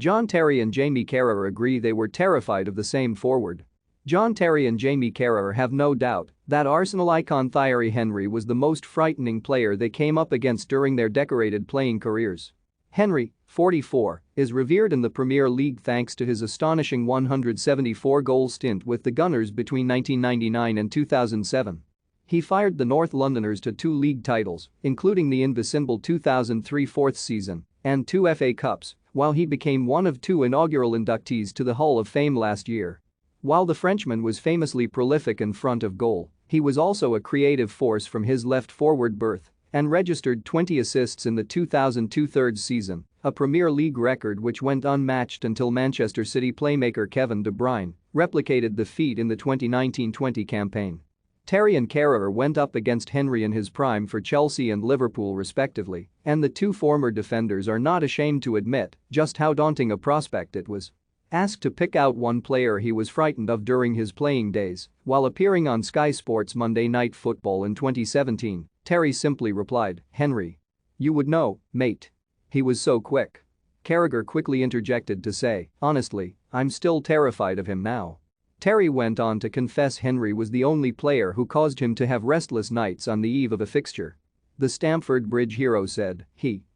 Terry and Jamie Carragher agree they were terrified of the same forward. Terry and Jamie Carragher have no doubt that Arsenal icon Thierry Henry was the most frightening player they came up against during their decorated playing careers. Henry, 44, is revered in the Premier League thanks to his astonishing 174-goal stint with the Gunners between 1999 and 2007. He fired the North Londoners to 2 league titles, including the invincible 2003 fourth season and 2 FA Cups, while he became one of 2 inaugural inductees to the Hall of Fame last year. While the Frenchman was famously prolific in front of goal, he was also a creative force from his left forward berth and registered 20 assists in the 2002 third season, a Premier League record which went unmatched until Manchester City playmaker Kevin De Bruyne replicated the feat in the 2019-20 campaign. Terry and Carragher went up against Henry in his prime for Chelsea and Liverpool respectively, and the 2 former defenders are not ashamed to admit just how daunting a prospect it was. Asked to pick out one player he was frightened of during his playing days while appearing on Sky Sports Monday Night Football in 2017, Terry simply replied, "Henry. You would know, mate. He was so quick." Carragher quickly interjected to say, "Honestly, I'm still terrified of him now." Terry went on to confess Henry was the only player who caused him to have restless nights on the eve of a fixture. The Stamford Bridge hero said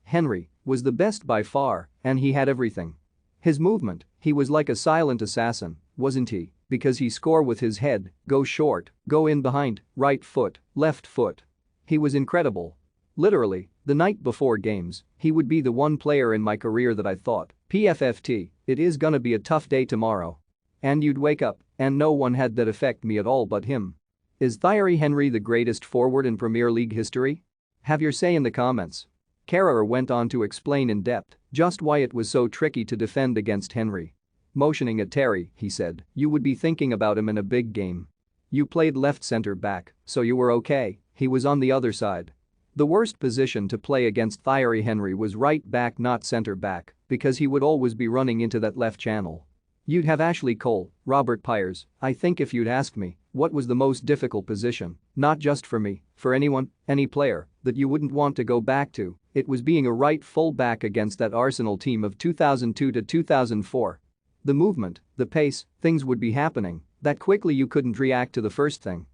Henry, was the best by far, and he had everything. His movement, he was like a silent assassin, wasn't he, because he score with his head, go short, go in behind, right foot, left foot. He was incredible. Literally, the night before games, he would be the one player in my career that I thought, PFFT, it is gonna be a tough day tomorrow. And you'd wake up, and no one had that affect me at all but him. Is Thierry Henry the greatest forward in Premier League history? Have your say in the comments. Carragher went on to explain in depth just why it was so tricky to defend against Henry. Motioning at Terry, he said, "You would be thinking about him in a big game. You played left center back, so you were okay, he was on the other side. The worst position to play against Thierry Henry was right back, not center back, because he would always be running into that left channel. You'd have Ashley Cole, Robert Pires. I think if you'd ask me what was the most difficult position, not just for me, for anyone, any player, that you wouldn't want to go back to, it was being a right full back against that Arsenal team of 2002 to 2004. The movement, the pace, things would be happening that quickly you couldn't react to the first thing.